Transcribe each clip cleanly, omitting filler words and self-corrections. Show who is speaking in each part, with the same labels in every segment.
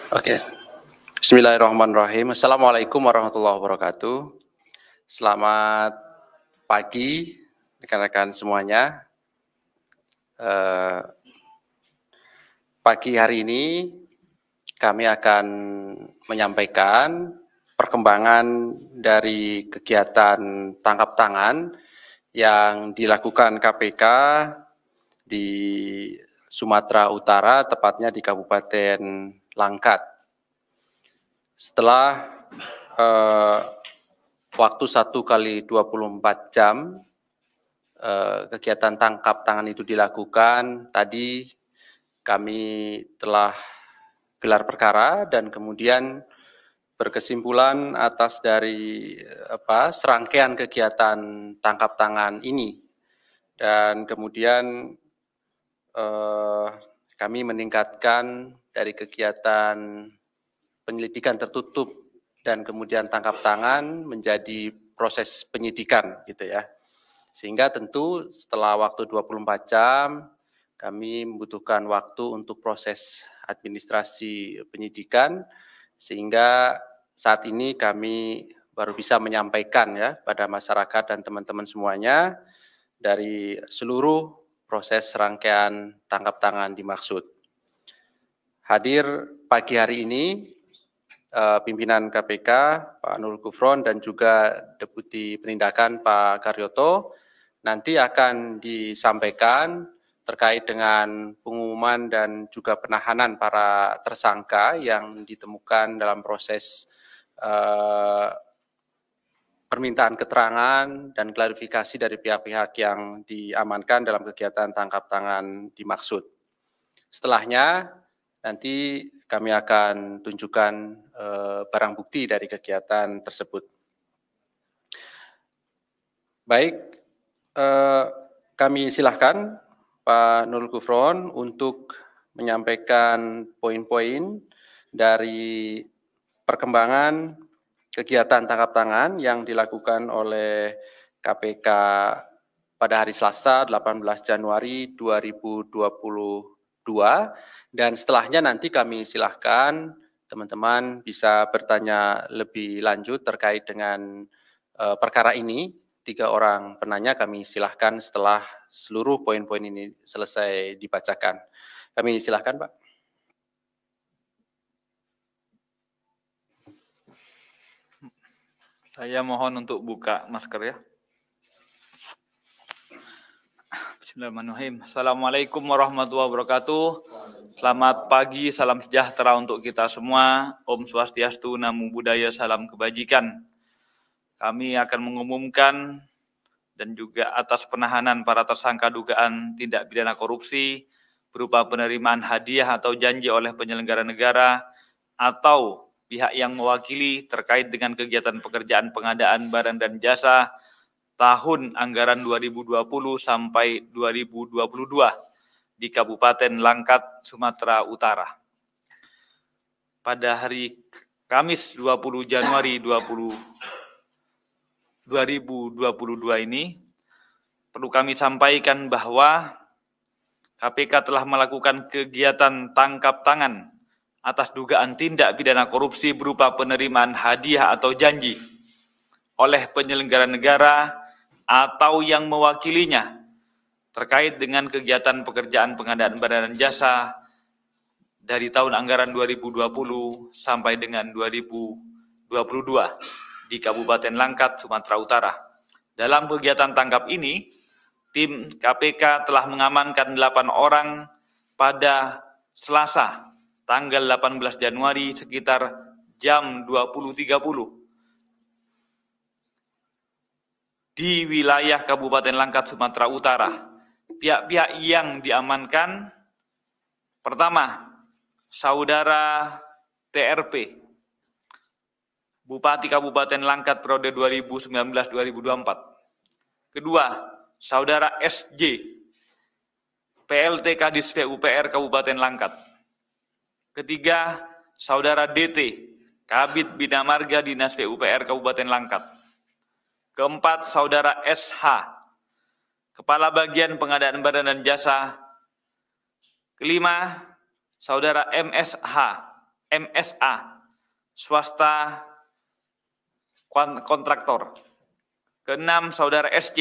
Speaker 1: Oke. Bismillahirrahmanirrahim. Assalamualaikum warahmatullahi wabarakatuh. Selamat pagi rekan-rekan semuanya. Pagi hari ini kami akan menyampaikan perkembangan dari kegiatan tangkap tangan yang dilakukan KPK di Sumatera Utara, tepatnya di Kabupaten Langkat. Setelah waktu 1x24 jam kegiatan tangkap tangan itu dilakukan, tadi kami telah gelar perkara dan kemudian berkesimpulan atas dari serangkaian kegiatan tangkap tangan ini, dan kemudian kami meningkatkan dari kegiatan penyelidikan tertutup dan kemudian tangkap tangan menjadi proses penyidikan gitu ya. Sehingga tentu setelah waktu 24 jam kami membutuhkan waktu untuk proses administrasi penyidikan, sehingga saat ini kami baru bisa menyampaikan ya pada masyarakat dan teman-teman semuanya dari seluruh proses rangkaian tangkap tangan dimaksud. Hadir pagi hari ini pimpinan KPK Pak Nurul Gufron dan juga Deputi Penindakan Pak Karyoto nanti akan disampaikan terkait dengan pengumuman dan juga penahanan para tersangka yang ditemukan dalam proses permintaan keterangan dan klarifikasi dari pihak-pihak yang diamankan dalam kegiatan tangkap tangan dimaksud. Setelahnya nanti kami akan tunjukkan barang bukti dari kegiatan tersebut. Baik, kami silahkan Pak Nurul Gufron untuk menyampaikan poin-poin dari perkembangan kegiatan tangkap tangan yang dilakukan oleh KPK pada hari Selasa 18 Januari 2022, dan setelahnya nanti kami silahkan teman-teman bisa bertanya lebih lanjut terkait dengan perkara ini. 3 orang penanya kami silahkan setelah seluruh poin-poin ini selesai dibacakan. Kami silahkan Pak.
Speaker 2: Saya mohon untuk buka masker ya. Bismillahirrahmanirrahim. Assalamualaikum warahmatullahi wabarakatuh. Selamat pagi, salam sejahtera untuk kita semua. Om Swastiastu, Namo Buddhaya, salam kebajikan. Kami akan mengumumkan dan juga atas penahanan para tersangka dugaan tindak pidana korupsi berupa penerimaan hadiah atau janji oleh penyelenggara negara atau pihak yang mewakili terkait dengan kegiatan pekerjaan pengadaan barang dan jasa tahun anggaran 2020 sampai 2022 di Kabupaten Langkat, Sumatera Utara. Pada hari Kamis 20 Januari 2022 ini, perlu kami sampaikan bahwa KPK telah melakukan kegiatan tangkap tangan atas dugaan tindak pidana korupsi berupa penerimaan hadiah atau janji oleh penyelenggara negara atau yang mewakilinya terkait dengan kegiatan pekerjaan pengadaan barang dan jasa dari tahun anggaran 2020 sampai dengan 2022 di Kabupaten Langkat, Sumatera Utara. Dalam kegiatan tangkap ini, tim KPK telah mengamankan 8 orang pada Selasa tanggal 18 Januari sekitar jam 20.30 di wilayah Kabupaten Langkat, Sumatera Utara. Pihak-pihak yang diamankan, pertama, Saudara TRP, Bupati Kabupaten Langkat periode 2019-2024. Kedua, Saudara SJ, PLT Kadis PUPR Kabupaten Langkat. Ketiga, Saudara DT, Kabid Bina Marga Dinas PUPR Kabupaten Langkat. Keempat, Saudara SH, Kepala Bagian Pengadaan Barang dan Jasa. Kelima, Saudara MSA, swasta kontraktor. Keenam, Saudara SC,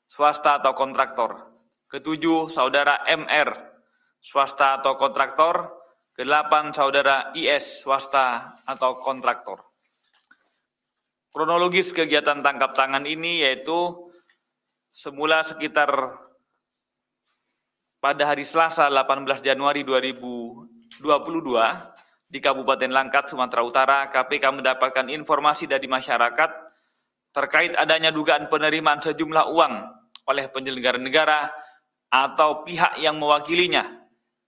Speaker 2: swasta atau kontraktor. Ketujuh, Saudara MR, swasta atau kontraktor. Kedelapan, Saudara IS, swasta atau kontraktor. Kronologis kegiatan tangkap tangan ini yaitu semula sekitar pada hari Selasa 18 Januari 2022 di Kabupaten Langkat, Sumatera Utara, KPK mendapatkan informasi dari masyarakat terkait adanya dugaan penerimaan sejumlah uang oleh penyelenggara negara atau pihak yang mewakilinya,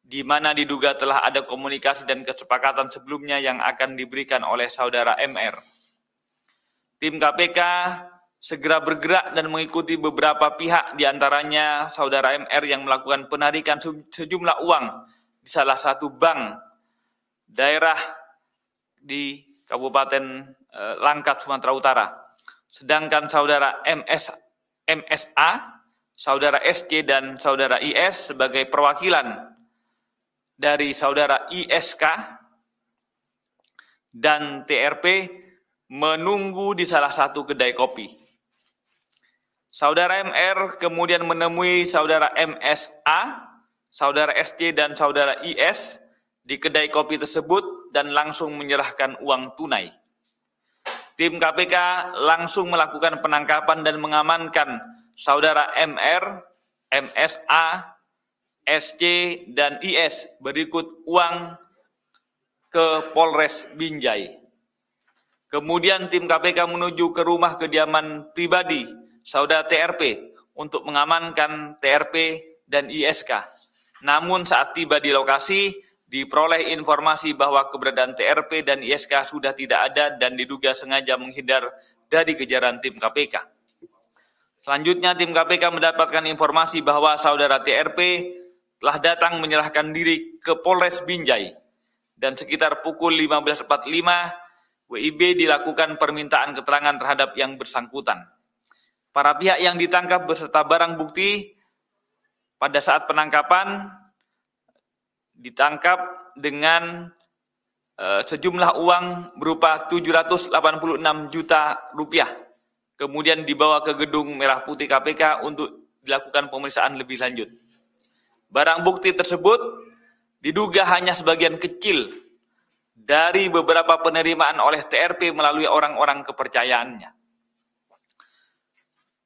Speaker 2: di mana diduga telah ada komunikasi dan kesepakatan sebelumnya yang akan diberikan oleh Saudara MR. Tim KPK segera bergerak dan mengikuti beberapa pihak, diantaranya Saudara MR yang melakukan penarikan sejumlah uang di salah satu bank daerah di Kabupaten Langkat, Sumatera Utara. Sedangkan Saudara MSA, Saudara SC, dan Saudara IS sebagai perwakilan dari Saudara ISK dan TRP menunggu di salah satu kedai kopi. Saudara MR kemudian menemui Saudara MSA, Saudara SC, dan Saudara IS di kedai kopi tersebut dan langsung menyerahkan uang tunai. Tim KPK langsung melakukan penangkapan dan mengamankan Saudara MR, MSA, SC, dan IS berikut uang ke Polres Binjai. Kemudian tim KPK menuju ke rumah kediaman pribadi Saudara TRP untuk mengamankan TRP dan ISK. Namun saat tiba di lokasi, diperoleh informasi bahwa keberadaan TRP dan ISK sudah tidak ada dan diduga sengaja menghindar dari kejaran tim KPK. Selanjutnya tim KPK mendapatkan informasi bahwa Saudara TRP telah datang menyerahkan diri ke Polres Binjai dan sekitar pukul 15.45 WIB dilakukan permintaan keterangan terhadap yang bersangkutan. Para pihak yang ditangkap beserta barang bukti pada saat penangkapan ditangkap dengan sejumlah uang berupa 786 juta rupiah. Kemudian dibawa ke gedung Merah Putih KPK untuk dilakukan pemeriksaan lebih lanjut. Barang bukti tersebut diduga hanya sebagian kecil dari beberapa penerimaan oleh TRP melalui orang-orang kepercayaannya.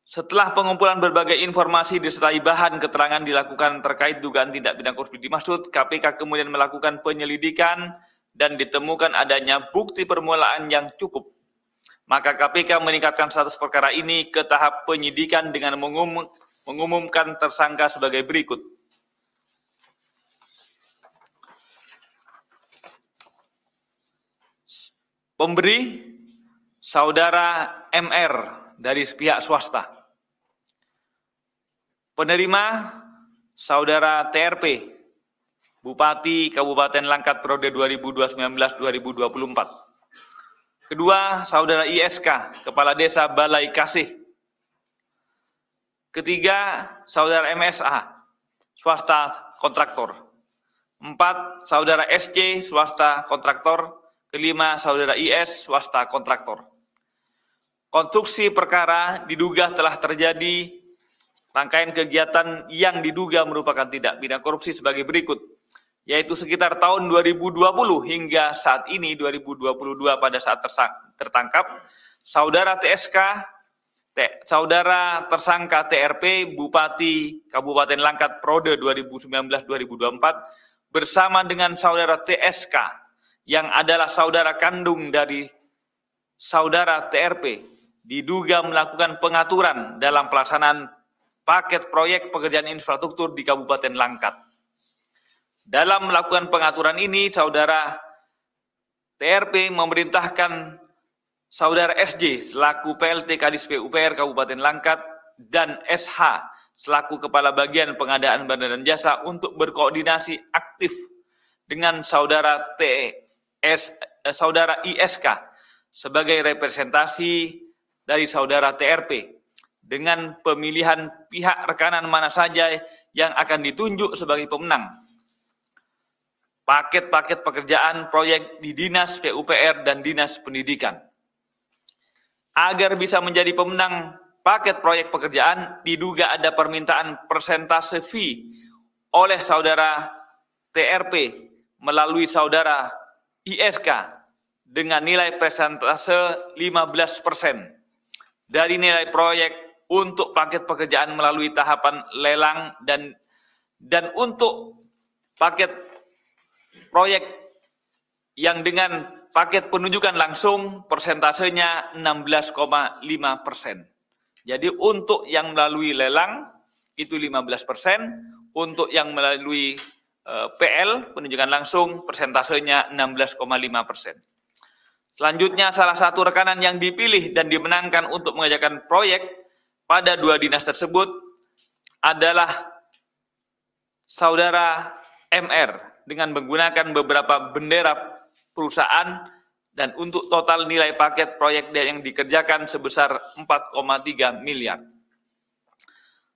Speaker 2: Setelah pengumpulan berbagai informasi disertai bahan keterangan dilakukan terkait dugaan tindak pidana korupsi dimaksud, KPK kemudian melakukan penyelidikan dan ditemukan adanya bukti permulaan yang cukup. Maka KPK meningkatkan status perkara ini ke tahap penyidikan dengan mengumumkan tersangka sebagai berikut. Pemberi Saudara MR dari pihak swasta. Penerima Saudara TRP, Bupati Kabupaten Langkat periode 2019-2024. Kedua, Saudara ISK, Kepala Desa Balai Kasih. Ketiga, Saudara MSA, swasta kontraktor. 4, Saudara SC, swasta kontraktor. Kelima, Saudara IS, swasta kontraktor. Konstruksi perkara diduga telah terjadi rangkaian kegiatan yang diduga merupakan tindak pidana korupsi sebagai berikut, yaitu sekitar tahun 2020 hingga saat ini 2022 pada saat tertangkap, Saudara Saudara tersangka TRP Bupati Kabupaten Langkat periode 2019-2024 bersama dengan Saudara TSK yang adalah saudara kandung dari saudara TRP diduga melakukan pengaturan dalam pelaksanaan paket proyek pekerjaan infrastruktur di Kabupaten Langkat. Dalam melakukan pengaturan ini, saudara TRP memerintahkan saudara SJ selaku PLT Kadis PUPR Kabupaten Langkat dan SH selaku Kepala Bagian Pengadaan Barang dan Jasa untuk berkoordinasi aktif dengan saudara saudara ISK sebagai representasi dari saudara TRP dengan pemilihan pihak rekanan mana saja yang akan ditunjuk sebagai pemenang paket-paket pekerjaan proyek di Dinas PUPR dan Dinas Pendidikan. Agar bisa menjadi pemenang paket proyek pekerjaan, diduga ada permintaan persentase fee oleh saudara TRP melalui saudara ISK dengan nilai persentase 15% dari nilai proyek untuk paket pekerjaan melalui tahapan lelang dan untuk paket proyek yang dengan paket penunjukan langsung persentasenya 16,5%. Jadi untuk yang melalui lelang itu 15%, untuk yang melalui PL penunjukan langsung persentasenya 16,5%. Selanjutnya, salah satu rekanan yang dipilih dan dimenangkan untuk mengerjakan proyek pada dua dinas tersebut adalah saudara MR dengan menggunakan beberapa bendera perusahaan dan untuk total nilai paket proyek yang dikerjakan sebesar 4,3 miliar.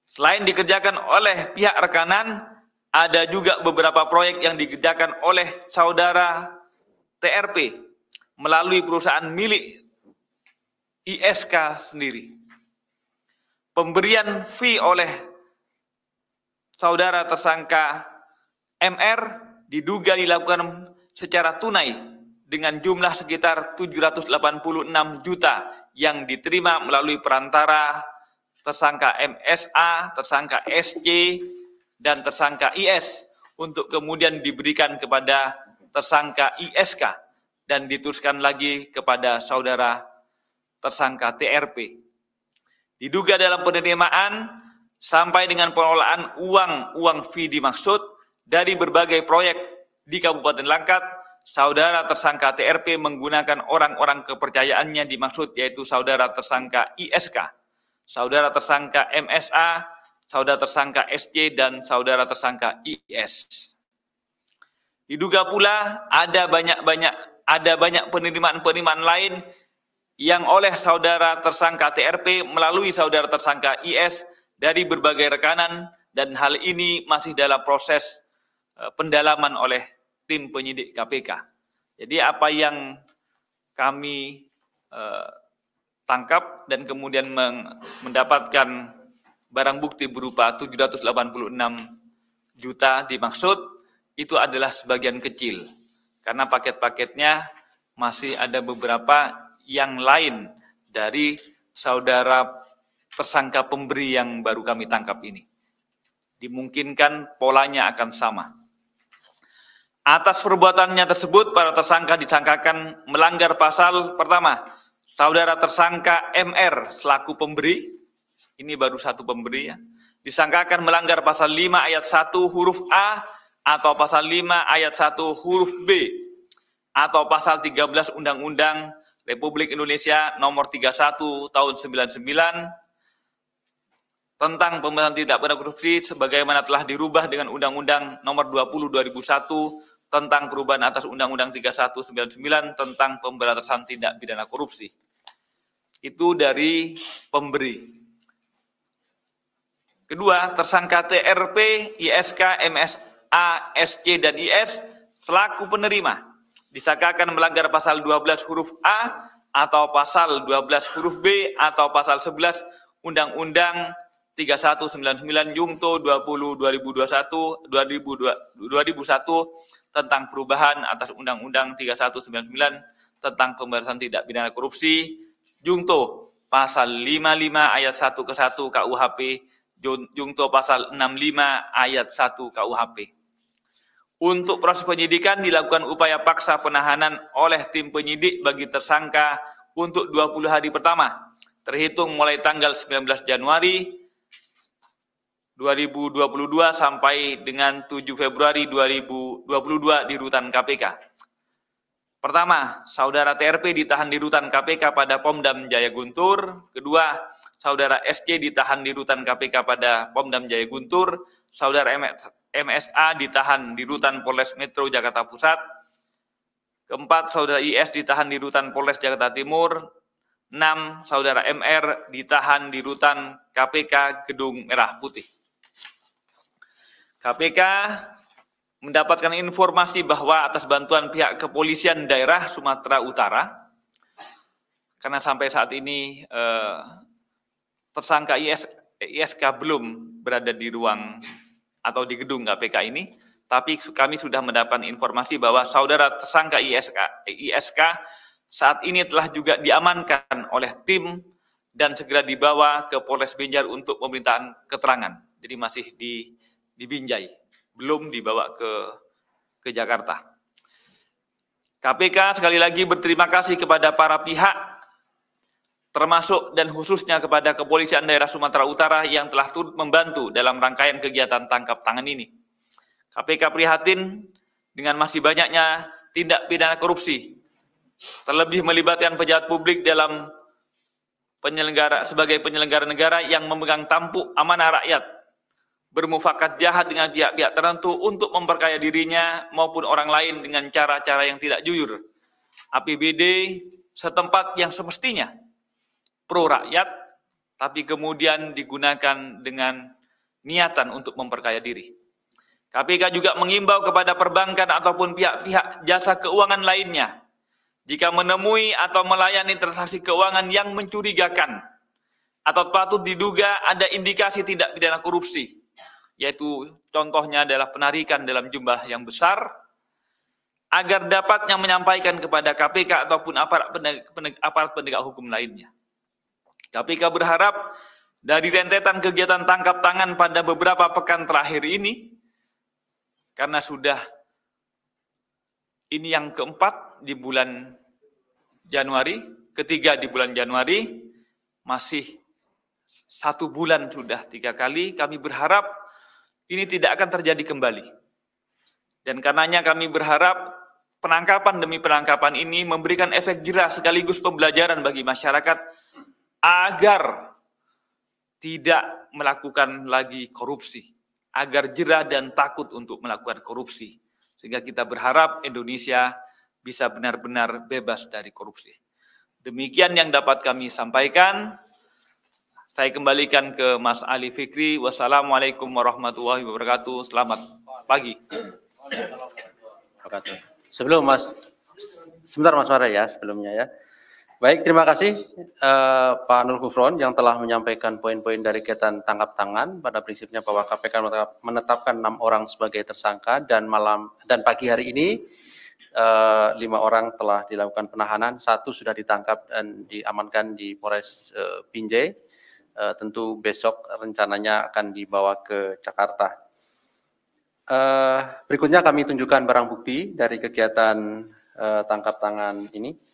Speaker 2: Selain dikerjakan oleh pihak rekanan, ada juga beberapa proyek yang dikerjakan oleh saudara TRP melalui perusahaan milik ISK sendiri. Pemberian fee oleh saudara tersangka MR diduga dilakukan secara tunai dengan jumlah sekitar 786 juta yang diterima melalui perantara tersangka MSA, tersangka SC, dan tersangka IS untuk kemudian diberikan kepada tersangka ISK dan diteruskan lagi kepada saudara tersangka TRP. Diduga dalam penerimaan sampai dengan pengelolaan uang fee dimaksud dari berbagai proyek di Kabupaten Langkat, saudara tersangka TRP menggunakan orang-orang kepercayaannya dimaksud yaitu saudara tersangka ISK, saudara tersangka MSA, saudara tersangka SC, dan saudara tersangka IS. Diduga pula ada banyak penerimaan lain yang oleh saudara tersangka TRP melalui saudara tersangka IS dari berbagai rekanan dan hal ini masih dalam proses pendalaman oleh tim penyidik KPK. Jadi apa yang kami tangkap dan kemudian mendapatkan barang bukti berupa 786 juta dimaksud itu adalah sebagian kecil. Karena paket-paketnya masih ada beberapa yang lain dari saudara tersangka pemberi yang baru kami tangkap ini. Dimungkinkan polanya akan sama. Atas perbuatannya tersebut, para tersangka disangkakan melanggar pasal pertama, saudara tersangka MR selaku pemberi, ini baru satu pemberi ya, disangkakan melanggar pasal 5 ayat 1 huruf A atau pasal 5 ayat 1 huruf B atau pasal 13 Undang-Undang Republik Indonesia nomor 31 tahun 99 tentang pemberantasan tindak pidana korupsi sebagaimana telah dirubah dengan Undang-Undang nomor 20 2001 tentang perubahan atas Undang-Undang 3199 tentang pemberantasan tindak pidana korupsi. Itu dari pemberi. Kedua, tersangka TRP, ISK, MSA, SC, dan IS selaku penerima disangkakan melanggar pasal 12 huruf A atau pasal 12 huruf B atau pasal 11 Undang-Undang 3199 Jungto 20 2001 tentang perubahan atas Undang-Undang 3199 tentang pemberantasan tindak pidana korupsi, Jungto pasal 55 ayat 1 ke 1 KUHP, Jungto pasal 65 ayat 1 KUHP. Untuk proses penyidikan dilakukan upaya paksa penahanan oleh tim penyidik bagi tersangka untuk 20 hari pertama, terhitung mulai tanggal 19 Januari 2022 sampai dengan 7 Februari 2022 di rutan KPK. Pertama, saudara TRP ditahan di rutan KPK pada Pomdam Jaya Guntur. Kedua, saudara SC ditahan di rutan KPK pada Pomdam Jaya Guntur. Saudara MSA ditahan di rutan Polres Metro Jakarta Pusat. Keempat, saudara IS ditahan di rutan Polres Jakarta Timur. 6, saudara MR ditahan di rutan KPK Gedung Merah Putih. KPK mendapatkan informasi bahwa atas bantuan pihak kepolisian daerah Sumatera Utara, karena sampai saat ini tersangka ISK belum berada di ruang atau di gedung KPK ini, tapi kami sudah mendapatkan informasi bahwa saudara tersangka ISK saat ini telah juga diamankan oleh tim dan segera dibawa ke Polres Binjai untuk pemerintahan keterangan. Jadi masih di Binjai, belum dibawa ke Jakarta. KPK sekali lagi berterima kasih kepada para pihak, termasuk dan khususnya kepada Kepolisian Daerah Sumatera Utara yang telah turut membantu dalam rangkaian kegiatan tangkap tangan ini. KPK prihatin dengan masih banyaknya tindak pidana korupsi, terlebih melibatkan pejabat publik dalam sebagai penyelenggara negara yang memegang tampuk amanah rakyat, bermufakat jahat dengan pihak-pihak tertentu untuk memperkaya dirinya maupun orang lain dengan cara-cara yang tidak jujur. APBD setempat yang semestinya pro rakyat, tapi kemudian digunakan dengan niatan untuk memperkaya diri. KPK juga mengimbau kepada perbankan ataupun pihak-pihak jasa keuangan lainnya, jika menemui atau melayani transaksi keuangan yang mencurigakan atau patut diduga ada indikasi tindak pidana korupsi, yaitu contohnya adalah penarikan dalam jumlah yang besar, agar dapatnya menyampaikan kepada KPK ataupun aparat penegak hukum lainnya. KPK berharap dari rentetan kegiatan tangkap tangan pada beberapa pekan terakhir ini, karena sudah ini yang keempat di bulan Januari, ketiga di bulan Januari, masih 1 bulan sudah 3 kali, kami berharap ini tidak akan terjadi kembali. Dan karenanya kami berharap penangkapan demi penangkapan ini memberikan efek jera sekaligus pembelajaran bagi masyarakat agar tidak melakukan lagi korupsi, agar jera dan takut untuk melakukan korupsi. Sehingga kita berharap Indonesia bisa benar-benar bebas dari korupsi. Demikian yang dapat kami sampaikan. Saya kembalikan ke Mas Ali Fikri. Wassalamualaikum warahmatullahi wabarakatuh. Selamat pagi.
Speaker 1: Sebelum sebentar Mas Mara ya, sebelumnya ya. Baik, terima kasih Pak Nur Gufron yang telah menyampaikan poin-poin dari kegiatan tangkap tangan. Pada prinsipnya bahwa KPK menetapkan 6 orang sebagai tersangka dan pagi hari ini 5 orang telah dilakukan penahanan, 1 sudah ditangkap dan diamankan di Polres Binjai. Tentu besok rencananya akan dibawa ke Jakarta. Berikutnya kami tunjukkan barang bukti dari kegiatan tangkap tangan ini.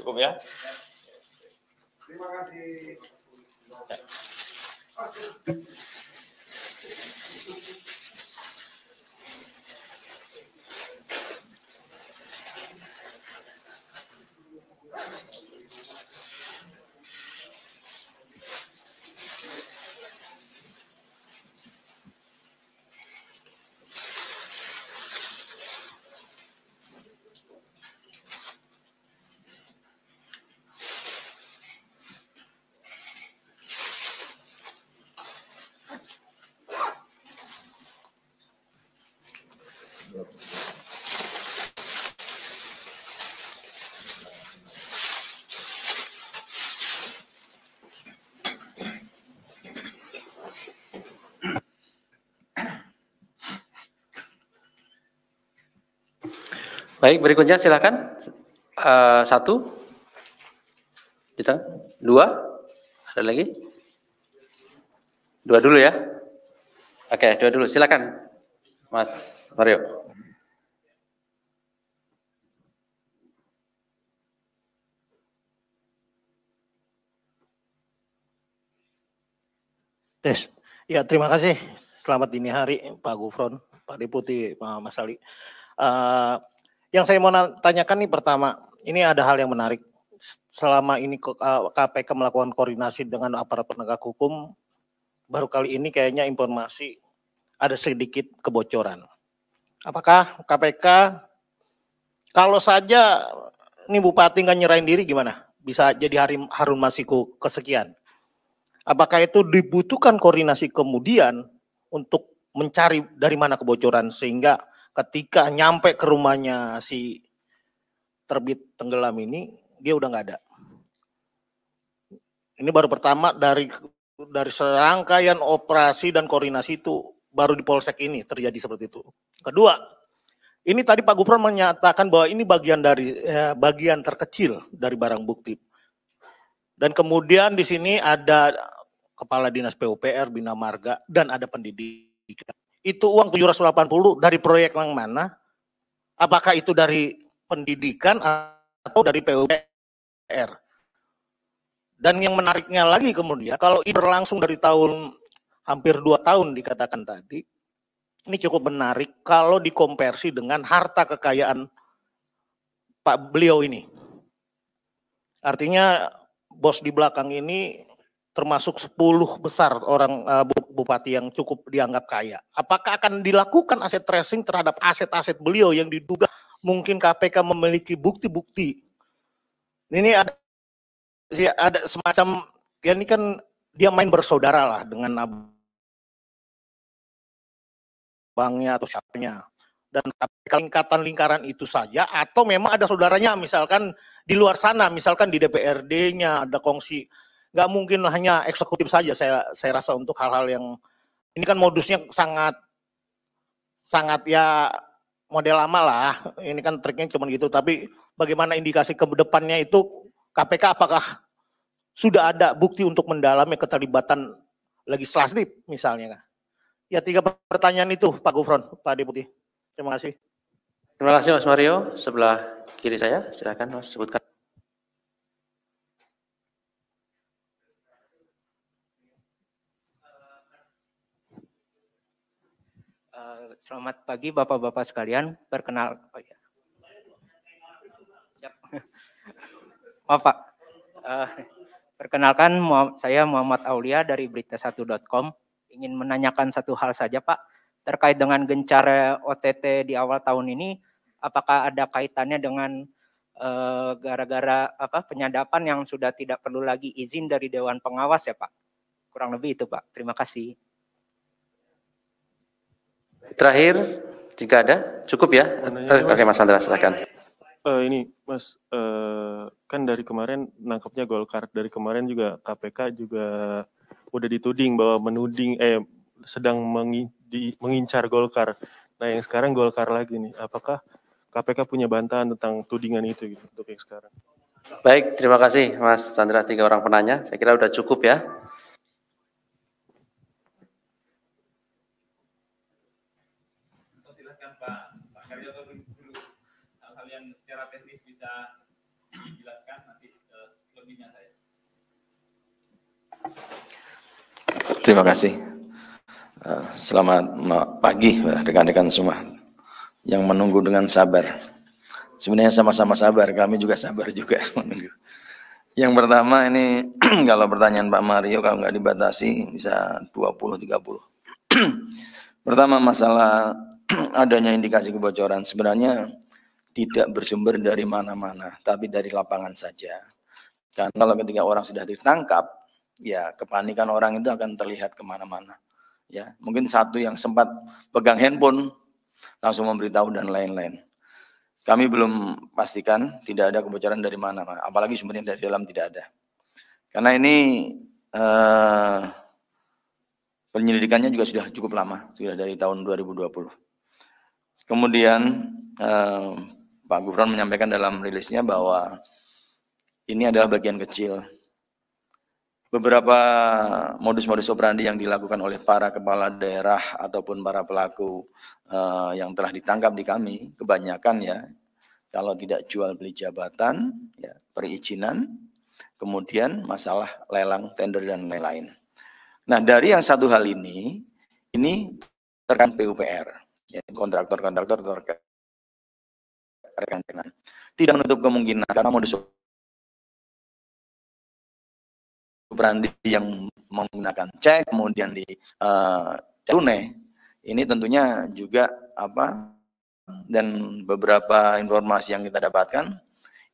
Speaker 2: Cukup ya.
Speaker 3: Terima kasih.
Speaker 1: Baik, berikutnya silakan. Satu, kita dua, ada lagi? Dua dulu ya. Oke, dua dulu. Silakan, Mas Mario.
Speaker 4: Yes. Ya, terima kasih. Selamat dini hari, Pak Gufron, Pak Deputi, Pak Mas Ali. Yang saya mau tanyakan nih pertama, ini ada hal yang menarik. Selama ini KPK melakukan koordinasi dengan aparat penegak hukum, baru kali ini kayaknya informasi ada sedikit kebocoran. Apakah KPK, kalau saja ini Bupati nggak nyerahin diri gimana? Bisa jadi Harun Masiku kesekian. Apakah itu dibutuhkan koordinasi kemudian untuk mencari dari mana kebocoran sehingga ketika nyampe ke rumahnya si terbit tenggelam ini dia udah nggak ada. Ini baru pertama dari serangkaian operasi dan koordinasi itu baru di Polsek ini terjadi seperti itu. Kedua, ini tadi Pak Gufron menyatakan bahwa ini bagian terkecil dari barang bukti. Dan kemudian di sini ada Kepala Dinas PUPR, Bina Marga, dan ada pendidikan. Itu uang 780 dari proyek yang mana? Apakah itu dari pendidikan atau dari PUPR? Dan yang menariknya lagi kemudian, kalau ini berlangsung dari tahun hampir 2 tahun dikatakan tadi, ini cukup menarik kalau dikonversi dengan harta kekayaan Pak beliau ini. Artinya bos di belakang ini termasuk 10 besar orang bupati yang cukup dianggap kaya. Apakah akan dilakukan aset tracing terhadap aset-aset beliau yang diduga mungkin KPK memiliki bukti-bukti? Ini ada semacam, ya ini kan dia main bersaudara lah dengan abangnya atau siapanya. Dan lingkaran itu saja atau memang ada saudaranya misalkan di luar sana, misalkan di DPRD-nya ada kongsi. Nggak mungkin hanya eksekutif saja saya rasa untuk hal-hal yang ini kan modusnya sangat ya model lama lah. Ini kan triknya cuma gitu. Tapi bagaimana indikasi ke depannya itu KPK apakah sudah ada bukti untuk mendalami keterlibatan legislatif misalnya? Ya 3 pertanyaan itu Pak Gufron, Pak Deputi. Terima kasih.
Speaker 1: Terima kasih Mas Mario. Sebelah kiri saya, silakan Mas sebutkan.
Speaker 5: Selamat pagi Bapak-Bapak sekalian. Maaf Pak. Perkenalkan saya Muhammad Aulia dari berita1.com. Ingin menanyakan satu hal saja Pak. Terkait dengan gencar OTT di awal tahun ini, apakah ada kaitannya dengan gara-gara penyadapan yang sudah tidak perlu lagi izin dari Dewan Pengawas ya Pak? Kurang lebih itu Pak. Terima kasih.
Speaker 1: Terakhir, jika ada, cukup ya? Oke Mas Andra, silakan.
Speaker 6: Ini Mas, kan dari kemarin nangkapnya Golkar, dari kemarin juga KPK juga udah dituding bahwa sedang mengincar Golkar. Nah yang sekarang Golkar lagi nih, apakah KPK punya bantahan tentang tudingan itu gitu untuk yang sekarang?
Speaker 1: Baik, terima kasih Mas Chandra, 3 orang penanya. Saya kira udah cukup ya.
Speaker 2: Silakan Pak Karyoto dulu hal-hal yang secara teknis bisa dijelaskan nanti lebihnya saya.
Speaker 7: Terima kasih. Selamat pagi rekan-rekan semua yang menunggu dengan sabar. Sebenarnya sama-sama sabar, kami juga sabar juga menunggu. Yang pertama ini kalau pertanyaan Pak Mario kalau nggak dibatasi bisa 20-30. Pertama masalah adanya indikasi kebocoran sebenarnya tidak bersumber dari mana-mana, tapi dari lapangan saja. Karena kalau ketika orang sudah ditangkap, ya kepanikan orang itu akan terlihat kemana-mana. Ya, mungkin satu yang sempat pegang handphone langsung memberitahu dan lain-lain. Kami belum pastikan tidak ada kebocoran dari mana-mana, apalagi sumbernya dari dalam tidak ada. Karena ini penyelidikannya juga sudah cukup lama, sudah dari tahun 2020. Kemudian Pak Gufron menyampaikan dalam rilisnya bahwa ini adalah bagian kecil. Beberapa modus-modus operandi yang dilakukan oleh para kepala daerah ataupun para pelaku yang telah ditangkap di kami, kebanyakan ya, kalau tidak jual beli jabatan, ya, perizinan, kemudian masalah lelang, tender, dan lain-lain. Nah, dari yang satu hal ini terkait PUPR, ya, kontraktor-kontraktor terkait rekan-rekan. Tidak menutup kemungkinan karena modus operandi yang menggunakan cek kemudian di tunai ini tentunya juga dan beberapa informasi yang kita dapatkan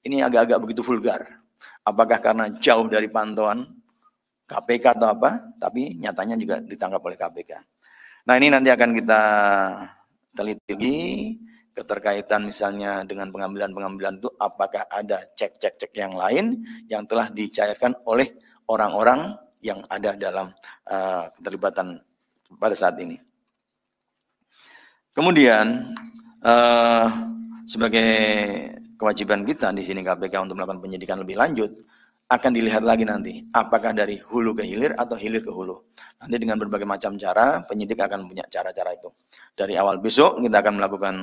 Speaker 7: ini agak-agak begitu vulgar. Apakah karena jauh dari pantauan KPK atau apa, tapi nyatanya juga ditangkap oleh KPK. Nah, ini nanti akan kita teliti keterkaitan misalnya dengan pengambilan itu apakah ada cek-cek yang lain yang telah dicairkan oleh orang-orang yang ada dalam keterlibatan pada saat ini. Kemudian sebagai kewajiban kita di sini KPK untuk melakukan penyidikan lebih lanjut akan dilihat lagi nanti apakah dari hulu ke hilir atau hilir ke hulu. Nanti dengan berbagai macam cara penyidik akan punya cara-cara itu. Dari awal besok kita akan melakukan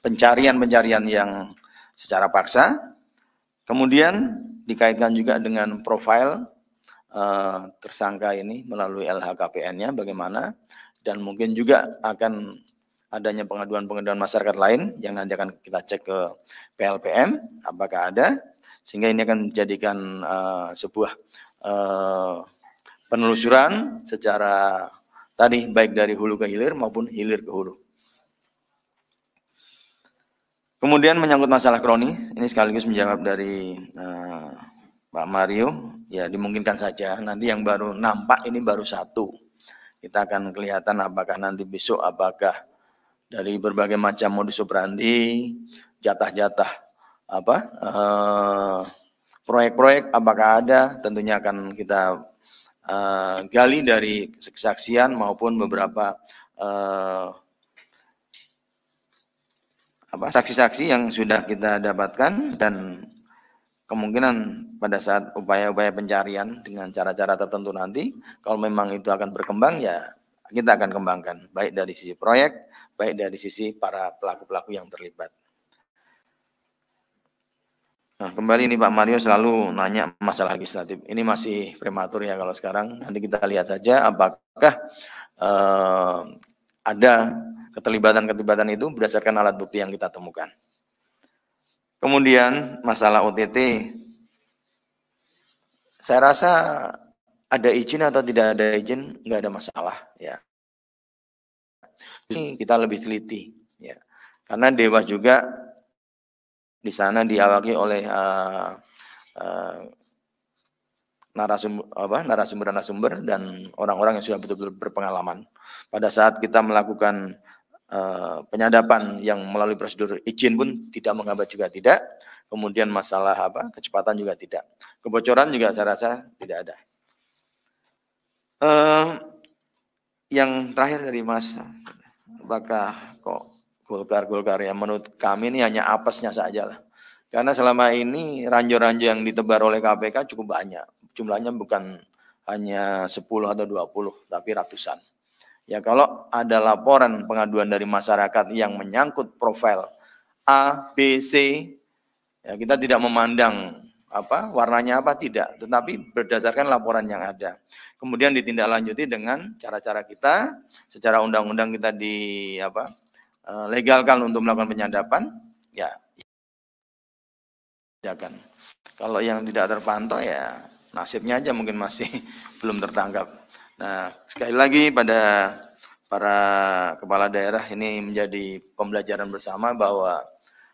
Speaker 7: pencarian yang secara paksa. Kemudian dikaitkan juga dengan profil tersangka ini melalui LHKPN-nya bagaimana, dan mungkin juga akan adanya pengaduan-pengaduan masyarakat lain yang nanti akan kita cek ke PLPM apakah ada, sehingga ini akan menjadikan sebuah penelusuran secara tadi baik dari hulu ke hilir maupun hilir ke hulu. Kemudian menyangkut masalah kroni, ini sekaligus menjawab dari Pak Mario, ya dimungkinkan saja nanti yang baru nampak ini baru satu. Kita akan kelihatan apakah nanti besok apakah dari berbagai macam modus operandi, jatah-jatah proyek-proyek apakah ada, tentunya akan kita gali dari kesaksian maupun beberapa saksi-saksi yang sudah kita dapatkan, dan kemungkinan pada saat upaya-upaya pencarian dengan cara-cara tertentu nanti kalau memang itu akan berkembang ya kita akan kembangkan baik dari sisi proyek, baik dari sisi para pelaku-pelaku yang terlibat. Nah, kembali ini Pak Mario selalu nanya masalah legislatif. Ini masih prematur ya kalau sekarang. Nanti kita lihat saja apakah ada keterlibatan itu berdasarkan alat bukti yang kita temukan. Kemudian masalah OTT, saya rasa ada izin atau tidak ada izin nggak ada masalah ya. Ini kita lebih teliti ya, karena Dewas juga di sana diawaki oleh narasumber dan orang-orang yang sudah betul-betul berpengalaman. Pada saat kita melakukan penyadapan yang melalui prosedur izin pun tidak menghambat juga tidak. Kemudian masalah kecepatan juga tidak. Kebocoran juga saya rasa tidak ada. Yang terakhir dari Mas, apakah kok Golkar ya, menurut kami ini hanya apesnya saja lah. Karena selama ini ranjau-ranjau yang ditebar oleh KPK cukup banyak. Jumlahnya bukan hanya 10 atau 20, tapi ratusan. Ya kalau ada laporan pengaduan dari masyarakat yang menyangkut profil A, B, C, Ya, kita tidak memandang warnanya tidak, tetapi berdasarkan laporan yang ada. Kemudian ditindaklanjuti dengan cara-cara kita, secara undang-undang kita legalkan untuk melakukan penyadapan, ya. Kalau yang tidak terpantau ya nasibnya aja mungkin masih belum tertangkap. Nah, sekali lagi pada para kepala daerah ini menjadi pembelajaran bersama bahwa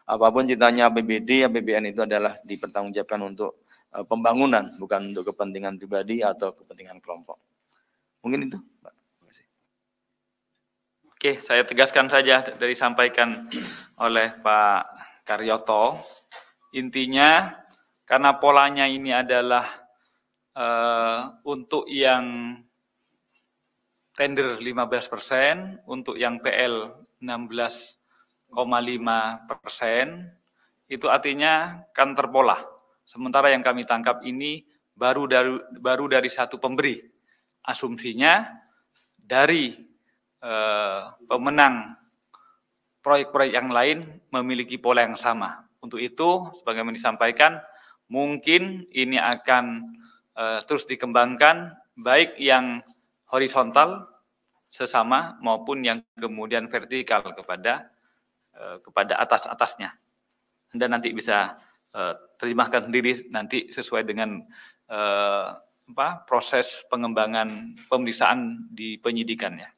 Speaker 7: apapun ceritanya APBD, APBN itu adalah dipertanggungjawabkan untuk pembangunan, bukan untuk kepentingan pribadi atau kepentingan kelompok. Mungkin itu, Pak. Terima kasih.
Speaker 2: Oke, saya tegaskan saja dari sampaikan oleh Pak Karyoto. Intinya, karena polanya ini adalah untuk yang tender 15%, untuk yang PL 16,5%, itu artinya kan terpola. Sementara yang kami tangkap ini baru dari satu pemberi. Asumsinya dari pemenang proyek-proyek yang lain memiliki pola yang sama. Untuk itu, sebagaimana disampaikan, mungkin ini akan terus dikembangkan, baik yang horizontal sesama maupun yang kemudian vertikal kepada atas-atasnya. Anda nanti bisa terjemahkan sendiri nanti sesuai dengan proses pengembangan pemeriksaan di penyidikannya.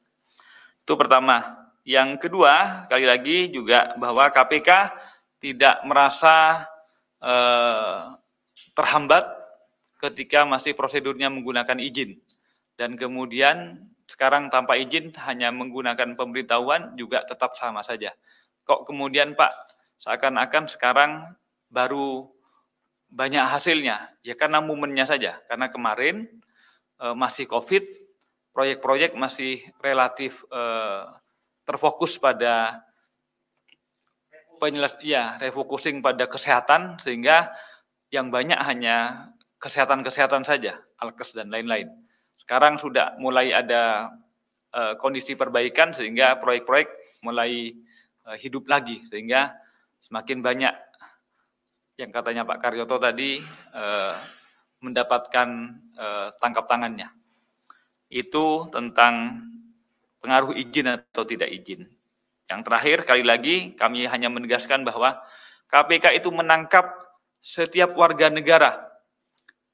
Speaker 2: Itu pertama. Yang kedua, kali lagi juga bahwa KPK tidak merasa terhambat ketika masih prosedurnya menggunakan izin. Dan kemudian sekarang tanpa izin hanya menggunakan pemberitahuan juga tetap sama saja. Kok kemudian Pak, seakan-akan sekarang baru banyak hasilnya? Ya karena momennya saja. Karena kemarin masih COVID, proyek-proyek masih relatif terfokus pada refocusing pada kesehatan, sehingga yang banyak hanya kesehatan saja, alkes dan lain-lain. Sekarang sudah mulai ada kondisi perbaikan sehingga proyek-proyek mulai hidup lagi, sehingga semakin banyak yang katanya Pak Karyoto tadi mendapatkan tangkap tangannya. Itu tentang pengaruh izin atau tidak izin. Yang terakhir, kali lagi kami hanya menegaskan bahwa KPK itu menangkap setiap warga negara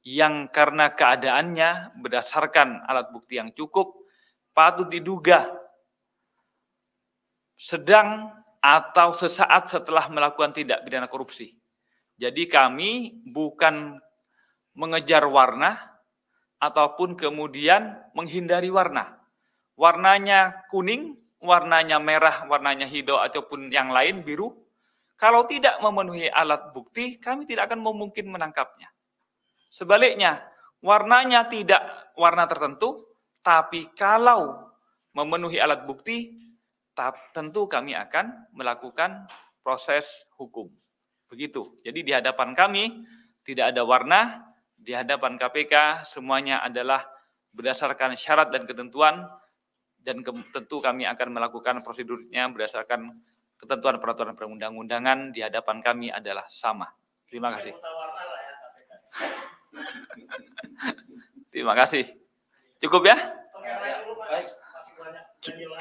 Speaker 2: yang karena keadaannya berdasarkan alat bukti yang cukup patut diduga sedang atau sesaat setelah melakukan tindak pidana korupsi. Jadi kami bukan mengejar warna ataupun kemudian menghindari warna. Warnanya kuning, warnanya merah, warnanya hijau ataupun yang lain biru. Kalau tidak memenuhi alat bukti, kami tidak akan mungkin menangkapnya. Sebaliknya, warnanya tidak warna tertentu, tapi kalau memenuhi alat bukti, tentu kami akan melakukan proses hukum. Begitu. Jadi di hadapan kami tidak ada warna, di hadapan KPK semuanya adalah berdasarkan syarat dan ketentuan, dan tentu kami akan melakukan prosedurnya berdasarkan ketentuan peraturan perundang-undangan di hadapan kami adalah sama. Terima kasih. Terima kasih. Cukup ya?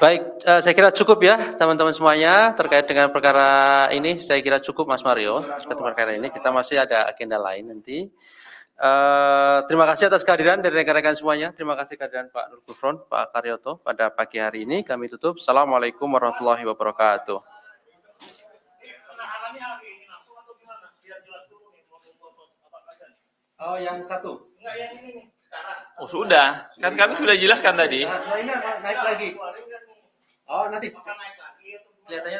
Speaker 1: Baik, saya kira cukup ya teman-teman semuanya terkait dengan perkara ini. Saya kira cukup Mas Mario terkait perkara ini. Kita masih ada agenda lain nanti. Terima kasih atas kehadiran dari rekan-rekan semuanya. Terima kasih kehadiran Pak Nur Gufron, Pak Karyoto pada pagi hari ini. Kami tutup. Assalamualaikum warahmatullahi wabarakatuh. Oh, yang satu? Enggak, yang ini sekarang.
Speaker 2: Oh, sudah. Kan kami sudah jelaskan tadi.
Speaker 1: Nah, ini naik lagi. Oh, nanti. Kelihatannya